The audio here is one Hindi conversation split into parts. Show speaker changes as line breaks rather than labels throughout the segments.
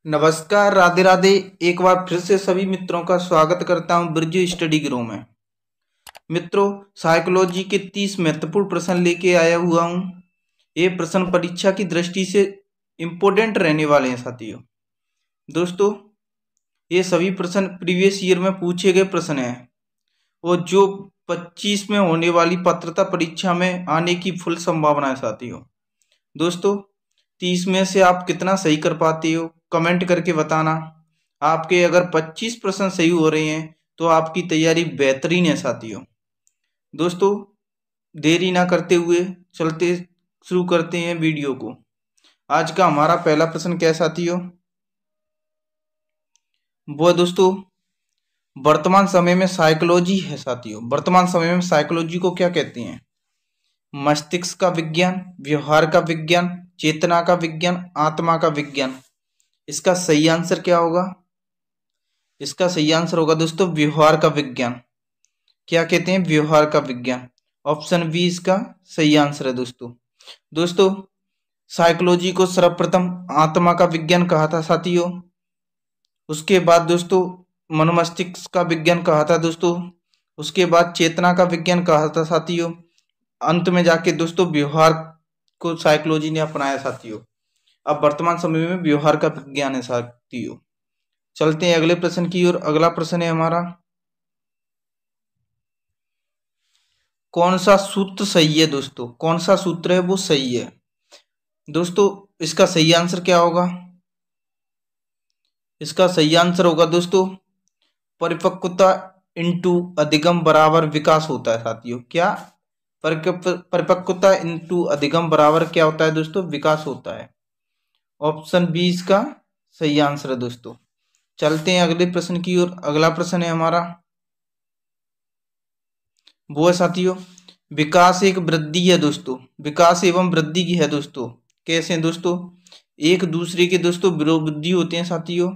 नमस्कार, राधे राधे। एक बार फिर से सभी मित्रों का स्वागत करता हूं ब्रिज स्टडी ग्रो में। मित्रों, साइकोलॉजी के 30 महत्वपूर्ण प्रश्न लेके आया हुआ हूं। ये प्रश्न परीक्षा की दृष्टि से इम्पोर्टेंट रहने वाले हैं साथियों। दोस्तों, ये सभी प्रश्न प्रीवियस ईयर में पूछे गए प्रश्न हैं और जो 25 में होने वाली पात्रता परीक्षा में आने की फुल संभावना है साथियों। दोस्तों, 30 में से आप कितना सही कर पाते हो कमेंट करके बताना। आपके अगर 25 प्रश्न सही हो रहे हैं तो आपकी तैयारी बेहतरीन है साथियों। दोस्तों, देरी ना करते हुए चलते शुरू करते हैं वीडियो को। आज का हमारा पहला प्रश्न क्या है साथियों? वो दोस्तों, वर्तमान समय में साइकोलॉजी है साथियों। वर्तमान समय में साइकोलॉजी को क्या कहते हैं? मस्तिष्क का विज्ञान, व्यवहार का विज्ञान, चेतना का विज्ञान, आत्मा का विज्ञान। इसका सही आंसर क्या होगा? इसका सही आंसर होगा दोस्तों व्यवहार का विज्ञान। क्या कहते हैं? व्यवहार का विज्ञान। ऑप्शन बी इसका सही आंसर है दोस्तों। दोस्तों, साइकोलॉजी को सर्वप्रथम आत्मा का विज्ञान कहा था साथियों। उसके बाद दोस्तों मनोमस्तिष्क का विज्ञान कहा था दोस्तों। उसके बाद चेतना का विज्ञान कहा था साथियों। अंत में जाके दोस्तों व्यवहार को साइकोलॉजी ने अपनाया साथियों। अब वर्तमान समय में व्यवहार का विज्ञान है साथियों। चलते हैं अगले प्रश्न की ओर। अगला प्रश्न है हमारा, कौन सा सूत्र सही है दोस्तों? कौन सा सूत्र है वो सही है? दोस्तों, इसका सही आंसर क्या होगा? इसका सही आंसर होगा दोस्तों परिपक्वता इंटू अधिगम बराबर विकास होता है साथियों। क्या? परिपक्वता इंटू अधिगम बराबर क्या होता है दोस्तों? विकास होता है। ऑप्शन बी इसका सही आंसर है दोस्तों। चलते हैं अगले प्रश्न की ओर। अगला प्रश्न है हमारा, वो है साथियों विकास एक वृद्धि है दोस्तों। विकास एवं वृद्धि की है दोस्तों। कैसे हैं दोस्तों? एक दूसरे के दोस्तों विरोधी होते हैं साथियों,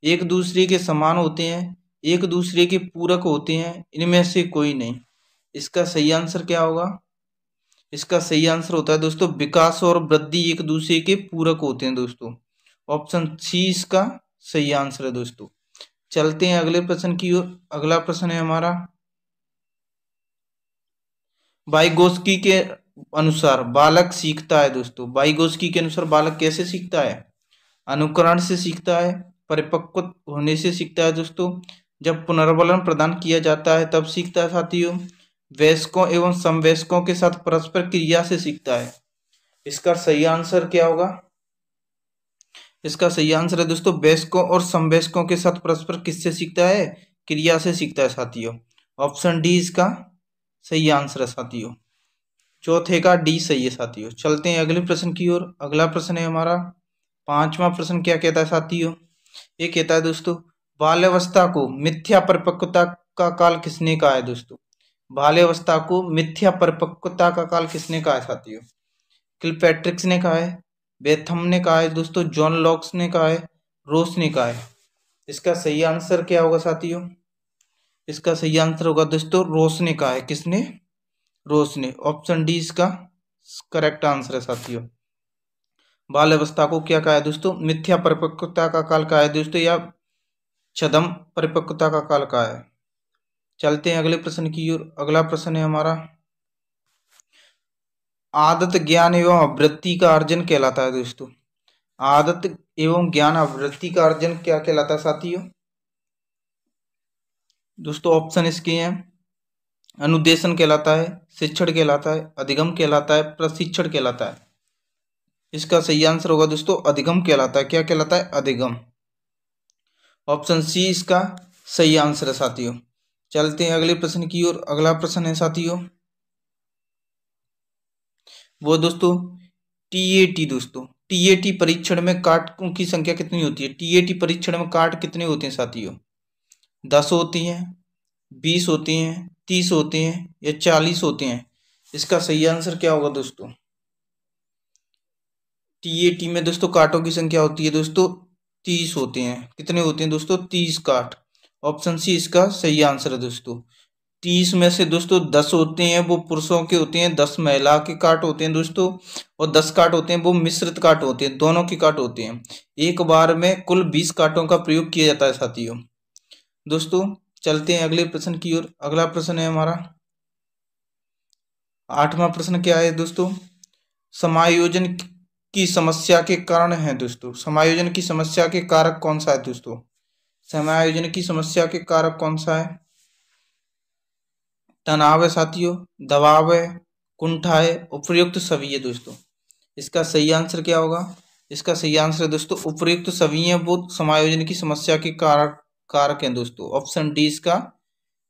एक दूसरे के समान होते हैं, एक दूसरे के पूरक होते हैं, इनमें से कोई नहीं। इसका सही आंसर क्या होगा? इसका सही आंसर होता है दोस्तों विकास और वृद्धि एक दूसरे के पूरक होते हैं दोस्तों। ऑप्शन सी इसका सही आंसर है दोस्तों। चलते हैं अगले प्रश्न की ओर। अगला प्रश्न है हमारा, वाइगोस्की के अनुसार बालक सीखता है दोस्तों। वाइगोस्की के अनुसार बालक कैसे सीखता है? अनुकरण से सीखता है, परिपक्व होने से सीखता है दोस्तों, जब पुनर्बलन प्रदान किया जाता है तब सीखता है साथियों, वयस्कों एवं समवयस्कों के साथ परस्पर क्रिया से सीखता है। इसका सही आंसर क्या होगा? इसका सही आंसर है दोस्तों वयस्कों और समवयस्कों के साथ परस्पर किससे सीखता है? क्रिया से सीखता है साथियों। ऑप्शन डी इसका सही आंसर है साथियों। चौथे का डी सही है साथियों। चलते हैं अगले प्रश्न की ओर। अगला प्रश्न है हमारा पांचवा प्रश्न। क्या कहता है साथियों? ये कहता है दोस्तों बाल्यावस्था को मिथ्या परिपक्वता का काल किसने कहा है दोस्तों? बाल्यावस्था को मिथ्या परिपक्वता का काल किसने कहा है साथियों? किलपैट्रिक्स ने कहा है, बेथम ने कहा है दोस्तों, जॉन लॉक्स ने कहा है, रोस ने कहा है। इसका सही आंसर क्या होगा साथियों? इसका सही आंसर होगा दोस्तों रोस ने कहा है। किसने? रोस ने। ऑप्शन डी इसका करेक्ट आंसर है साथियों। बाल अवस्था को क्या कहा है दोस्तों? मिथ्या परिपक्वता का काल कहा है दोस्तों, या छद्म परिपक्वता का काल कहा है। चलते हैं अगले प्रश्न की ओर। अगला प्रश्न है हमारा, आदत ज्ञान एवं आवृत्ति का अर्जन कहलाता है दोस्तों। आदत एवं ज्ञान आवृत्ति का अर्जन क्या कहलाता है साथियों? दोस्तों ऑप्शन इसके हैं, अनुदेशन कहलाता है, शिक्षण कहलाता है, अधिगम कहलाता है, प्रशिक्षण कहलाता है। इसका सही आंसर होगा दोस्तों अधिगम कहलाता है। क्या कहलाता है? अधिगम। ऑप्शन सी इसका सही आंसर है साथियों। चलते हैं अगले प्रश्न की ओर। अगला प्रश्न है साथियों, वो दोस्तों टीएटी दोस्तों। टीएटी परीक्षण में काटों की संख्या कितनी होती है? टीएटी परीक्षण में काट कितने होते हैं साथियों? 10 होती हैं, 20 होते हैं, 30 होते हैं, या 40 होते हैं? इसका सही आंसर क्या होगा दोस्तों? टीएटी में दोस्तों काटों की संख्या होती है दोस्तों 30 होते हैं। कितने होते हैं दोस्तों? 30 काट। ऑप्शन सी इसका सही आंसर है दोस्तों। 30 में से दोस्तों 10 होते हैं वो पुरुषों के होते हैं, 10 महिला के काट होते हैं दोस्तों, और 10 काट होते हैं वो मिश्रित काट होते हैं, दोनों के काट होते हैं। एक बार में कुल 20 काटों का प्रयोग किया जाता है साथियों। दोस्तों चलते हैं अगले प्रश्न की ओर। अगला प्रश्न है हमारा 8वां प्रश्न। क्या है दोस्तों? समायोजन की समस्या के कारण है दोस्तों। समायोजन की समस्या के कारक कौन सा है दोस्तों? समायोजन की समस्या के कारक कौन सा है? तनाव है साथियों, दबाव है, कुंठा है, उपयुक्त सभी है दोस्तों। इसका सही आंसर क्या होगा? इसका सही आंसर है दोस्तों उपयुक्त सभी है, वो समायोजन की समस्या के कारक हैं दोस्तों। ऑप्शन डी इसका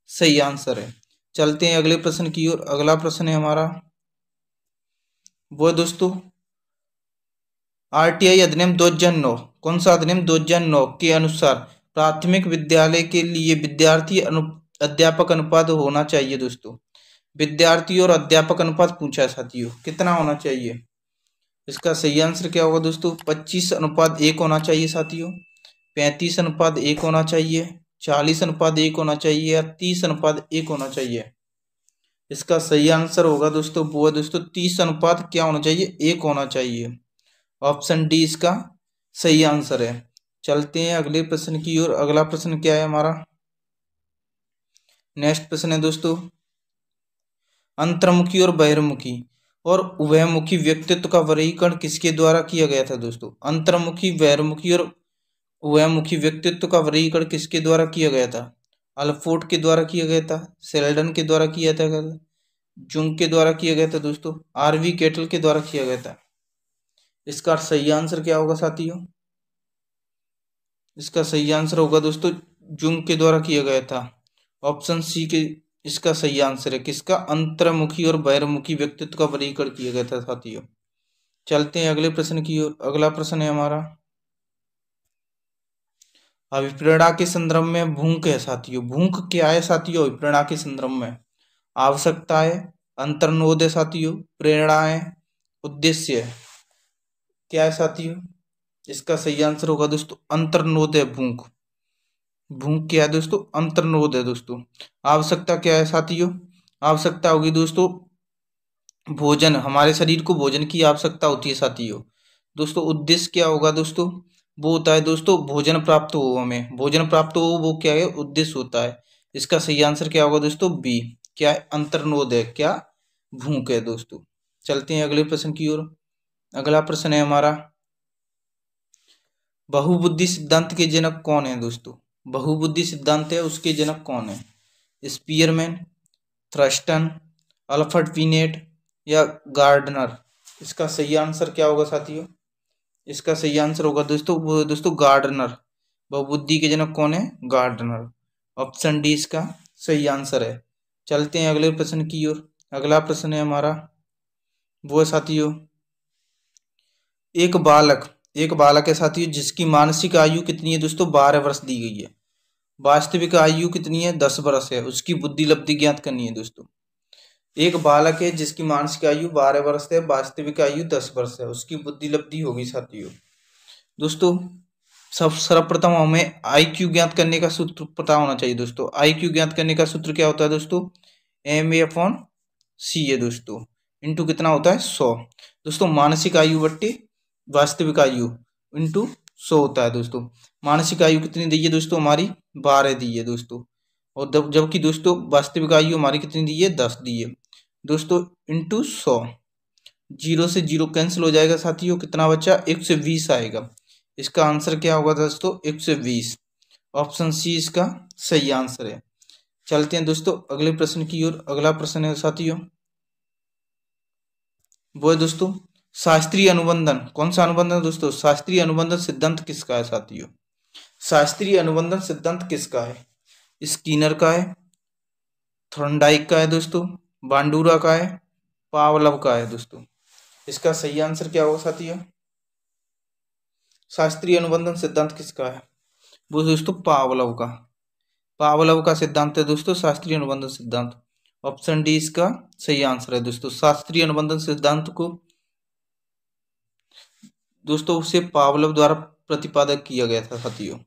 सही आंसर है। चलते हैं अगले प्रश्न की ओर। अगला प्रश्न है हमारा वो है दोस्तों आरटीआई अधिनियम 2009। कौन सा अधिनियम? 2009 के अनुसार प्राथमिक विद्यालय के लिए विद्यार्थी अध्यापक अनुपात होना चाहिए दोस्तों। विद्यार्थी और अध्यापक अनुपात पूछा है साथियों, कितना होना चाहिए? इसका सही आंसर क्या होगा दोस्तों? 25:1 होना चाहिए साथियों, 35:1 होना चाहिए, 40:1 होना चाहिए, या 30:1 होना चाहिए। इसका सही आंसर होगा दोस्तों वो है दोस्तों 30 क्या होना चाहिए? 1 होना चाहिए। ऑप्शन डी इसका सही आंसर है। चलते हैं अगले प्रश्न की ओर। अगला प्रश्न क्या है हमारा? नेक्स्ट प्रश्न है दोस्तों अंतर्मुखी और बहिर्मुखी और उभयमुखी व्यक्तित्व का वर्गीकरण किसके द्वारा किया गया था दोस्तों? अंतर्मुखी, बहिर्मुखी और उभयमुखी व्यक्तित्व का वर्गीकरण किसके द्वारा किया गया था? अल्फोर्ड के द्वारा किया गया था, सेल्डन के द्वारा किया था, जुंग के द्वारा किया गया था दोस्तों, आरवी केटल के द्वारा किया गया था। इसका सही आंसर क्या होगा साथियों? इसका सही आंसर होगा दोस्तों जुंग के द्वारा किया गया था। ऑप्शन सी के इसका सही आंसर है। किसका? अंतर्मुखी और बहिर्मुखी व्यक्तित्व का वर्गीकरण किया गया था साथियों। चलते हैं अगले प्रश्न की ओर। अगला प्रश्न है हमारा अभिप्रेरणा के संदर्भ में भूख है साथियों। भूख क्या है साथियों अभिप्रेरणा के संदर्भ में? आवश्यकता है, अंतर्नोद है साथियों, प्रेरणा है, उद्देश्य है। क्या है साथियों? इसका सही आंसर होगा दोस्तों अंतर्नोद है। भूख, भूख क्या है दोस्तों? अंतर्नोद है दोस्तों। आवश्यकता क्या है साथियों? आवश्यकता होगी दोस्तों भोजन, हमारे शरीर को भोजन की आवश्यकता होती है साथियों। दोस्तों उद्देश्य क्या होगा दोस्तों? वो होता है दोस्तों भोजन प्राप्त हो, हमें भोजन प्राप्त हो, वो क्या है? उद्देश्य होता है। इसका सही आंसर क्या होगा दोस्तों? बी। क्या है? अंतर्नोद है, क्या? भूख है दोस्तों। चलते हैं अगले प्रश्न की ओर। अगला प्रश्न है हमारा बहुबुद्धि सिद्धांत के जनक कौन है दोस्तों? बहुबुद्धि सिद्धांत है उसके जनक कौन है? स्पीयरमैन, थ्रस्टन, अल्फ्रेड बिनेट या गार्डनर। इसका सही आंसर क्या होगा साथियों? इसका सही आंसर होगा दोस्तों वो दोस्तों गार्डनर। बहुबुद्धि के जनक कौन है? गार्डनर। ऑप्शन डी इसका सही आंसर है। चलते हैं अगले प्रश्न की ओर। अगला प्रश्न है हमारा वो है साथियों एक बालक है साथियों जिसकी मानसिक आयु कितनी है दोस्तों? 12 वर्ष दी गई है। वास्तविक आयु कितनी है? 10 वर्ष है। उसकी बुद्धि लब्धि ज्ञात करनी है दोस्तों। एक बालक है जिसकी मानसिक आयु 12 वर्ष है, वास्तविक आयु 10 वर्ष है। उसकी बुद्धि लब्धि होगी साथियों। दोस्तों सब सर्वप्रथम हमें आईक्यू ज्ञात करने का सूत्र पता होना चाहिए दोस्तों। आईक्यू ज्ञात करने का सूत्र क्या होता है दोस्तों? MA/C है दोस्तों, इंटू कितना होता है? 100। दोस्तों मानसिक आयु बट्टे वास्तविक आयु इंटू 100 होता है दोस्तों। मानसिक आयु कितनी दी है दोस्तों? हमारी 12 दी है दोस्तों, और जबकि दोस्तों वास्तविक आयु हमारी कितनी दी है? 10 दी है दोस्तों, इंटू 100। 0 से 0 कैंसिल हो जाएगा साथियों, कितना बचा? 120 आएगा। इसका आंसर क्या होगा दोस्तों? 120। ऑप्शन सी इसका सही आंसर है। चलते हैं दोस्तों अगले प्रश्न की ओर। अगला प्रश्न है साथियों वो है दोस्तों शास्त्रीय अनुबंधन। कौन सा अनुबंधन दोस्तों? शास्त्रीय अनुबंधन सिद्धांत किसका है साथियों? शास्त्रीय अनुबंधन सिद्धांत किसका है? स्किनर का है, थॉर्नडाइक का है दोस्तों, बांडूरा का है, पावलव का है दोस्तों। इसका सही आंसर क्या होगा साथियों? शास्त्रीय अनुबंधन सिद्धांत किसका है? वो दोस्तों पावलव का सिद्धांत है दोस्तों शास्त्रीय अनुबंधन सिद्धांत। ऑप्शन डी इसका सही आंसर है दोस्तों। शास्त्रीय अनुबंधन सिद्धांत को दोस्तों उसे पावलव द्वारा प्रतिपादक किया गया था साथियों।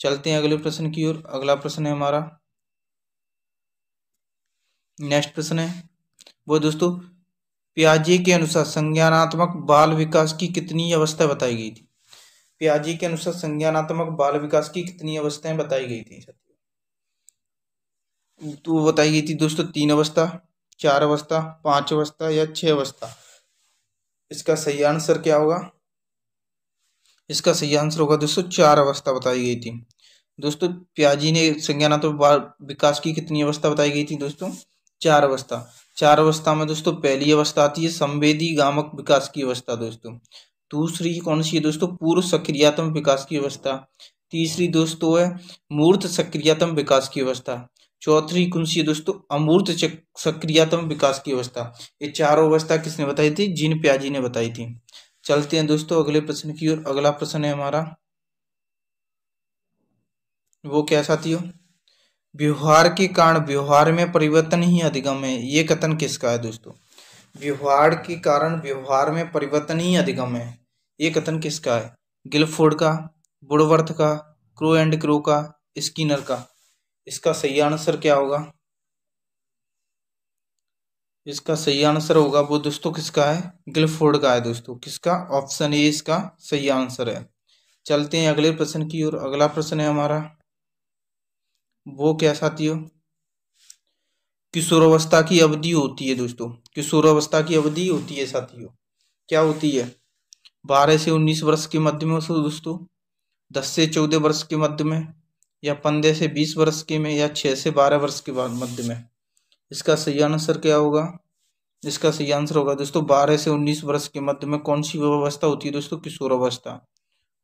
चलते हैं अगले प्रश्न की ओर। अगला प्रश्न है हमारा नेक्स्ट प्रश्न है वो दोस्तों, पियाजे के अनुसार संज्ञानात्मक बाल विकास की कितनी अवस्था बताई गई थी? पियाजे के अनुसार संज्ञानात्मक बाल विकास की कितनी अवस्थाएं बताई गई थी? तो वो बताई गई थी दोस्तों 3 अवस्था, 4 अवस्था, 5 अवस्था या 6 अवस्था। इसका सही आंसर क्या होगा? इसका सही आंसर होगा दोस्तों 4 अवस्था बताई गई थी। दोस्तों पियाजे ने संज्ञानात्मक बाल विकास की कितनी अवस्था बताई गई थी दोस्तों? 4 अवस्था। 4 अवस्था में दोस्तों पहली अवस्था आती है संवेदी गामक विकास की अवस्था दोस्तों। दूसरी कौन सी है दोस्तों? पूर्व सक्रियात्मक विकास की अवस्था। तीसरी दोस्तों है मूर्त सक्रियात्मक विकास की अवस्था। चौथी कौन सी है दोस्तों? अमूर्त सक्रियात्मक विकास की अवस्था। ये चारों अवस्था किसने बताई थी? जीन पियाजे ने बताई थी। चलते हैं दोस्तों अगले प्रश्न की ओर। अगला प्रश्न है हमारा वो क्या साथियों? व्यवहार के कारण व्यवहार में परिवर्तन ही अधिगम है, ये कथन किसका है दोस्तों? व्यवहार के कारण व्यवहार में परिवर्तन ही अधिगम है, ये कथन किसका है? गिलफोर्ड का, वुडवर्थ का, क्रो एंड क्रो का, स्किनर का? इसका सही आंसर क्या होगा? इसका सही आंसर होगा वो दोस्तों किसका है? गिलफोर्ड का है दोस्तों। किसका? ऑप्शन ए इसका सही आंसर है। चलते हैं अगले प्रश्न की ओर। अगला प्रश्न है हमारा वो क्या साथियों? किशोरावस्था की अवधि होती है दोस्तों। किशोरावस्था की अवधि होती है साथियों, क्या होती है? 12 से 19 वर्ष के मध्य में दोस्तों, 10 से 14 वर्ष के मध्य में, या 15 से 20 वर्ष के में, या 6 से 12 वर्ष के बाद मध्य में? इसका सही आंसर क्या होगा? इसका सही आंसर होगा दोस्तों 12 से 19 वर्ष के मध्य में कौन सी अवस्था होती है दोस्तों? किशोरावस्था।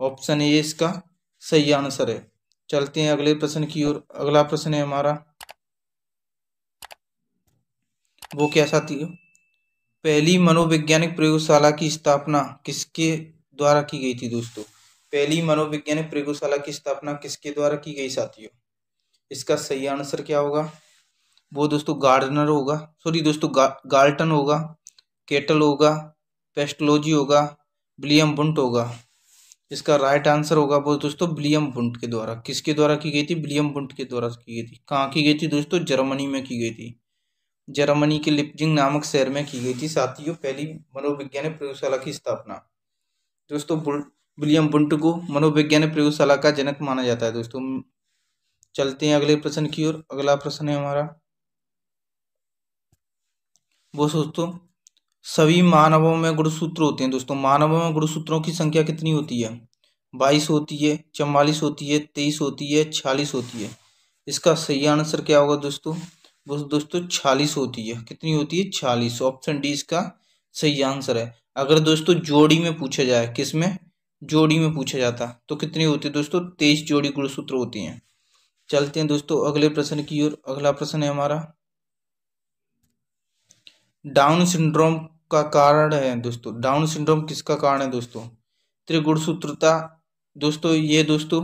ऑप्शन ए इसका सही आंसर है। चलते हैं अगले प्रश्न की ओर। अगला प्रश्न है हमारा वो क्या साथियों? पहली मनोवैज्ञानिक प्रयोगशाला की स्थापना किसके द्वारा की गई थी दोस्तों? पहली मनोवैज्ञानिक प्रयोगशाला की स्थापना किसके द्वारा की गई साथियों? इसका सही आंसर क्या होगा? वो दोस्तों गार्डनर होगा, सॉरी दोस्तों गाल्टन होगा, केटल होगा, पेस्टोलॉजी होगा, विलियम बुंट होगा? इसका राइट आंसर होगा वो दोस्तों विलियम बुंट के द्वारा। किसके द्वारा की गई थी? विलियम बुंट के द्वारा की गई थी। कहाँ की गई थी दोस्तों? जर्मनी में की गई थी। जर्मनी के लिप्जिंग नामक शहर में की गई थी साथियों पहली मनोवैज्ञानिक प्रयोगशाला की स्थापना। दोस्तों विलियम बुंट को मनोवैज्ञानिक प्रयोगशाला का जनक माना जाता है दोस्तों। चलते हैं अगले प्रश्न की ओर। अगला प्रश्न है हमारा वो दोस्तों, सभी मानवों में गुणसूत्र होते हैं दोस्तों। मानवों में गुणसूत्रों की संख्या कितनी होती है? 22 होती है, 44 होती है, 23 होती है, 46 होती है? इसका सही आंसर क्या होगा दोस्तों? वो दोस्तों 46 होती है। कितनी होती है? 46। ऑप्शन डी इसका सही आंसर है। अगर दोस्तों जोड़ी में पूछा जाए, किस में? जोड़ी में पूछा जाता तो कितनी होती है दोस्तों? 23 जोड़ी गुणसूत्र होती हैं। चलते हैं दोस्तों अगले प्रश्न की ओर। अगला प्रश्न है हमारा डाउन सिंड्रोम का कारण है दोस्तों। डाउन सिंड्रोम किसका कारण है दोस्तों? त्रिगुणसूत्रता दोस्तों, ये दोस्तों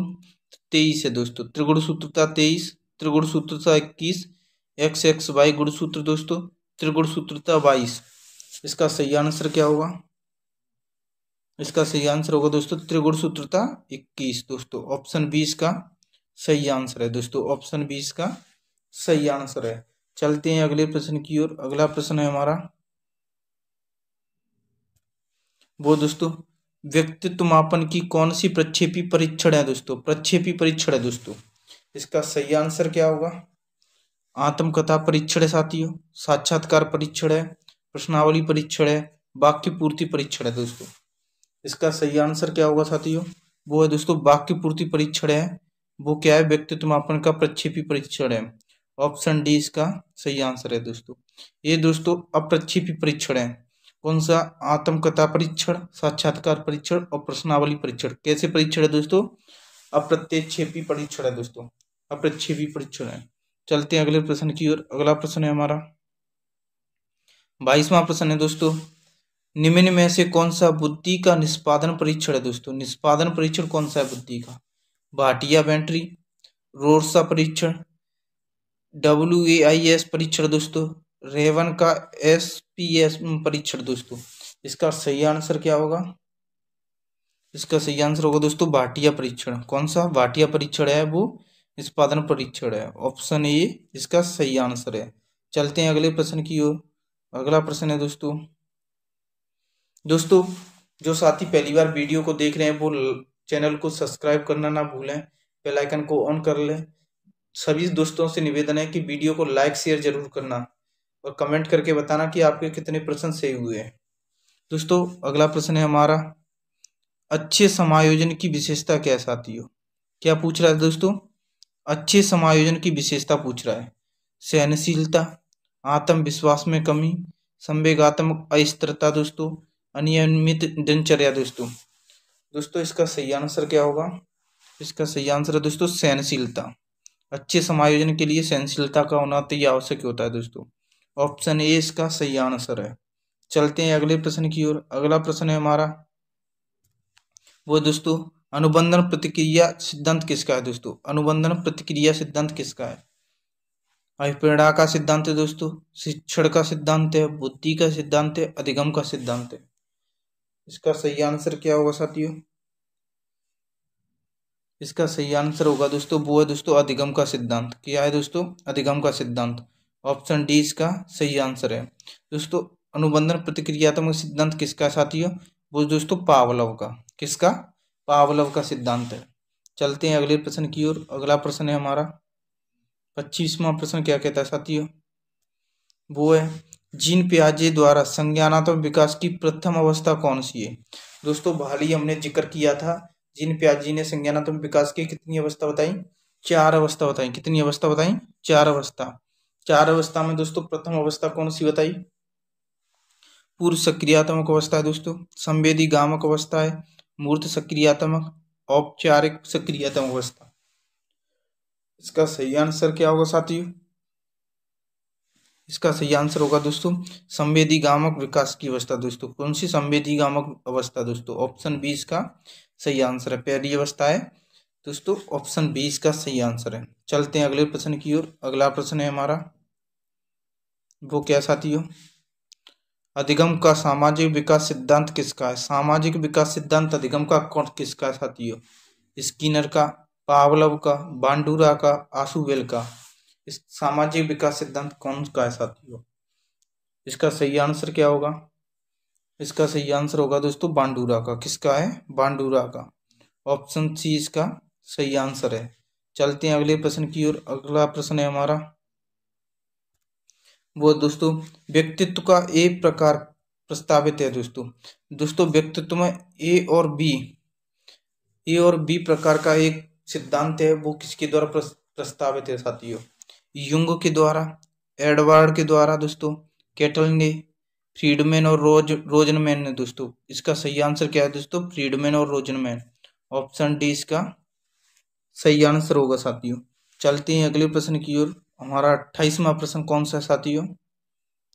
23 है दोस्तों। त्रिगुणसूत्रता 23, त्रिगुणसूत्रता 21, एक्स एक्स वाई गुणसूत्र दोस्तों, त्रिगुणसूत्रता 22। इसका सही आंसर क्या होगा? इसका सही आंसर होगा दोस्तों त्रिगुणसूत्रता 21 दोस्तों। ऑप्शन 20 का सही आंसर है दोस्तों। ऑप्शन 20 का सही आंसर है। चलते हैं अगले प्रश्न की ओर। अगला प्रश्न है हमारा वो दोस्तों, व्यक्तित्व मापन की कौन सी प्रक्षेपी परीक्षण है दोस्तों? प्रक्षेपी परीक्षण है दोस्तों। इसका सही आंसर क्या होगा? आत्मकथा परीक्षण है साथियों, साक्षात्कार परीक्षण है, प्रश्नावली परीक्षण है, वाक्य पूर्ति परीक्षण है दोस्तों? इसका सही आंसर क्या होगा साथियों? वो है दोस्तों वाक्य पूर्ति परीक्षण है। वो क्या है? व्यक्तित्व मापन का प्रक्षेपी परीक्षण है। ऑप्शन डी इसका सही आंसर है दोस्तों। ये दोस्तों अप्रक्षेपी परीक्षण है। कौन सा? आत्मकथा परीक्षण, साक्षात्कार परीक्षण और प्रश्नावली परीक्षण। कैसे परीक्षण है दोस्तों? अप्रत्यक्षेपी परीक्षण है दोस्तों। अप्रक्षेपी परीक्षण है। चलते हैं अगले प्रश्न की ओर। अगला प्रश्न है हमारा 22वां प्रश्न है दोस्तों, निम्न में से कौन सा बुद्धि का निष्पादन परीक्षण है दोस्तों? निष्पादन परीक्षण कौन सा है बुद्धि का? भाटिया बेंट्री, रोर्सा परीक्षण, WAIS परीक्षण दोस्तों, रेवन का SPS परीक्षण दोस्तों? इसका सही आंसर क्या होगा? इसका सही आंसर होगा दोस्तों भाटिया परीक्षण। कौन सा भाटिया परीक्षण है? वो निष्पादन परीक्षण है। ऑप्शन ए इसका सही आंसर है। चलते हैं अगले प्रश्न की ओर। अगला प्रश्न है दोस्तों जो साथी पहली बार वीडियो को देख रहे हैं वो चैनल को सब्सक्राइब करना ना भूलें, बेल आइकन को ऑन कर लें। सभी दोस्तों से निवेदन है कि वीडियो को लाइक शेयर जरूर करना और कमेंट करके बताना कि आपके कितने प्रश्न सही हुए हैं। दोस्तों अगला प्रश्न है हमारा, अच्छे समायोजन की विशेषता क्या है साथियों? क्या पूछ रहा है दोस्तों? अच्छे समायोजन की विशेषता पूछ रहा है। सहनशीलता, आत्मविश्वास में कमी, संवेगात्मक अस्थिरता दोस्तों, अनियमित दिनचर्या दोस्तों इसका सही आंसर क्या होगा? इसका सही आंसर है दोस्तों सहनशीलता। अच्छे समायोजन के लिए सहनशीलता का होना अति आवश्यक होता है दोस्तों। ऑप्शन ए इसका सही आंसर है। चलते हैं अगले प्रश्न की ओर। अगला प्रश्न है हमारा वो दोस्तों, अनुबंधन प्रतिक्रिया सिद्धांत किसका है दोस्तों? अनुबंधन प्रतिक्रिया सिद्धांत किसका है? अभिप्रेरणा का सिद्धांत है दोस्तों, शिक्षण का सिद्धांत है, बुद्धि का सिद्धांत है, अधिगम का सिद्धांत है। इसका सही आंसर क्या होगा साथियों? इसका सही आंसर होगा दोस्तों वो है दोस्तों अधिगम का सिद्धांत। क्या है दोस्तों? अधिगम का सिद्धांत। ऑप्शन डी इसका सही आंसर है। दोस्तों अनुबंधन प्रतिक्रियात्मक सिद्धांत किसका है साथियों? वो दोस्तों पावलोव का। किसका? पावलोव का सिद्धांत है। चलते हैं अगले प्रश्न की ओर। अगला प्रश्न है हमारा 25वां प्रश्न। क्या कहता है साथियों? वो है जीन पियाजे द्वारा संज्ञानात्मक विकास की प्रथम अवस्था कौन सी है? दोस्तों हाल ही हमने जिक्र किया था, जीन पियाजे ने संज्ञानात्मक विकास की कितनी अवस्था बताई? 4 अवस्था बताई। कितनी अवस्था बताई? 4 अवस्था। 4 अवस्था में दोस्तों प्रथम अवस्था कौन सी बताई? पूर्व सक्रियात्मक अवस्था है दोस्तों, संवेदी गामक अवस्था है, मूर्त सक्रियात्मक, औपचारिक सक्रियात्मक अवस्था। इसका सही आंसर क्या होगा साथियों? इसका सही आंसर होगा दोस्तों संवेदी गामक विकास की अवस्था। दोस्तों कौन सी संवेदी गामक अवस्था दोस्तों? ऑप्शन 20 का सही आंसर है। पहली अवस्था है दोस्तों ऑप्शन 20 का सही आंसर है। चलते हैं अगले प्रश्न की ओर। अगला प्रश्न है हमारा वो क्या साथियों? अधिगम का सामाजिक विकास सिद्धांत किसका है? सामाजिक विकास सिद्धांत अधिगम का कौन किसका है साथियों? स्किनर का, पावलोव का, बांडुरा का, आशुवेल का। इस सामाजिक विकास सिद्धांत कौन का है साथियों? इसका सही आंसर क्या होगा? इसका सही आंसर होगा दोस्तों बांडुरा का। किसका है? बांडुरा का। ऑप्शन सी इसका सही आंसर है। चलते हैं अगले प्रश्न की ओर। अगला प्रश्न है हमारा वो दोस्तों, व्यक्तित्व का ए प्रकार प्रस्तावित है दोस्तों व्यक्तित्व में ए और बी प्रकार का एक सिद्धांत है, वो किसके द्वारा प्रस्तावित है साथियों? युंग के द्वारा, एडवर्ड के द्वारा दोस्तों, केटल ने, फ्रीडमैन और रोजनमैन ने। दोस्तों इसका सही आंसर क्या है दोस्तों? फ्रीडमैन और रोजनमैन। ऑप्शन डी इसका सही आंसर होगा साथियों। चलते हैं अगले प्रश्न की ओर। हमारा 28वां प्रश्न कौन सा है साथियों?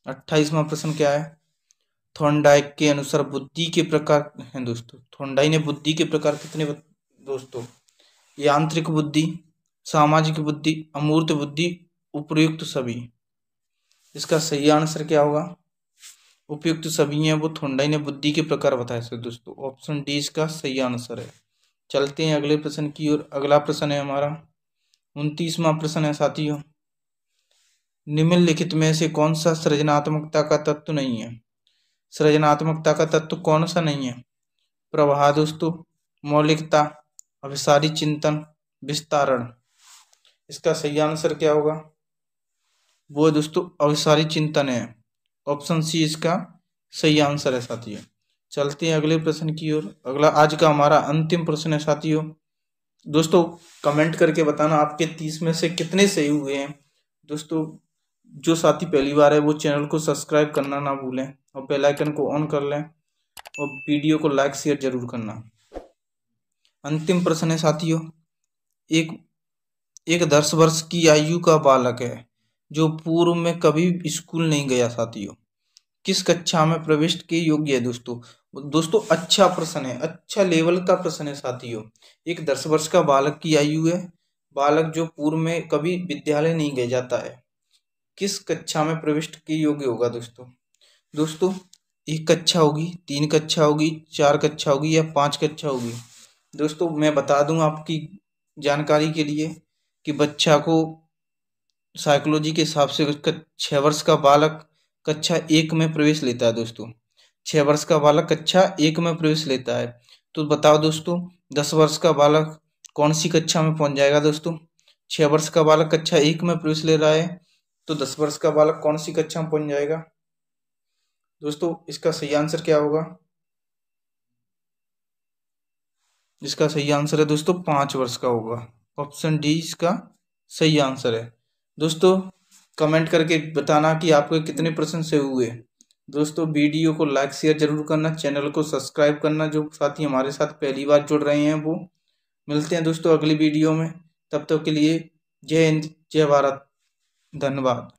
28वां प्रश्न क्या है? थॉर्नडाइक के अनुसार बुद्धि के प्रकार हैं दोस्तों। थॉर्नडाइक ने बुद्धि के प्रकार कितने दोस्तों? यांत्रिक बुद्धि, सामाजिक बुद्धि, अमूर्त बुद्धि, उपयुक्त सभी। इसका सही आंसर क्या होगा? उपयुक्त सभी हैं वो थॉर्नडाइक ने बुद्धि के प्रकार बताए दोस्तों। ऑप्शन डी इसका सही आंसर है। चलते हैं अगले प्रश्न की ओर। अगला प्रश्न है हमारा 29वां प्रश्न है साथियों, निम्नलिखित में से कौन सा सृजनात्मकता का तत्व नहीं है? सृजनात्मकता का तत्व कौन सा नहीं है? प्रवाह दोस्तों, मौलिकता, अभिसारी चिंतन, विस्तारण। इसका सही आंसर क्या होगा? वो दोस्तों अभिसारी चिंतन है। ऑप्शन सी इसका सही आंसर है साथियों। चलते हैं अगले प्रश्न की ओर। अगला आज का हमारा अंतिम प्रश्न है साथियों। दोस्तों कमेंट करके बताना आपके 30 में से कितने सही हुए हैं। दोस्तों जो साथी पहली बार है वो चैनल को सब्सक्राइब करना ना भूलें और बेल आइकन को ऑन कर लें और वीडियो को लाइक शेयर जरूर करना। अंतिम प्रश्न है साथियों, एक 10 वर्ष की आयु का बालक है जो पूर्व में कभी स्कूल नहीं गया साथियों, किस कक्षा में प्रविष्ट के योग्य है दोस्तों अच्छा प्रश्न है, अच्छा लेवल का प्रश्न है साथियों। एक 10 वर्ष का बालक की आयु है, बालक जो पूर्व में कभी विद्यालय नहीं गया जाता है, किस कक्षा में प्रविष्ट के योग्य होगा दोस्तों 1 कक्षा होगी, 3 कक्षा होगी, 4 कक्षा होगी या 5 कक्षा होगी। दोस्तों मैं बता दूं आपकी जानकारी के लिए कि बच्चा को साइकोलॉजी के हिसाब से उसका 6 वर्ष का बालक कक्षा 1 में प्रवेश लेता है दोस्तों। 6 वर्ष का बालक कक्षा 1 में प्रवेश लेता है। तो बताओ दोस्तों 10 वर्ष का बालक कौन सी कक्षा में पहुंच जाएगा दोस्तों? 6 वर्ष का बालक कक्षा 1 में प्रवेश ले रहा है, तो 10 वर्ष का बालक कौन सी कक्षा में पहुंच जाएगा दोस्तों? इसका सही आंसर क्या होगा? इसका सही आंसर है दोस्तों 5 वर्ष का होगा। ऑप्शन डी इसका सही आंसर है। दोस्तों कमेंट करके बताना कि आपके कितने प्रश्न से हुए। दोस्तों वीडियो को लाइक शेयर जरूर करना, चैनल को सब्सक्राइब करना। जो साथी हमारे साथ पहली बार जुड़ रहे हैं वो। मिलते हैं दोस्तों अगली वीडियो में, तब तक के लिए जय हिंद, जय भारत, धन्यवाद।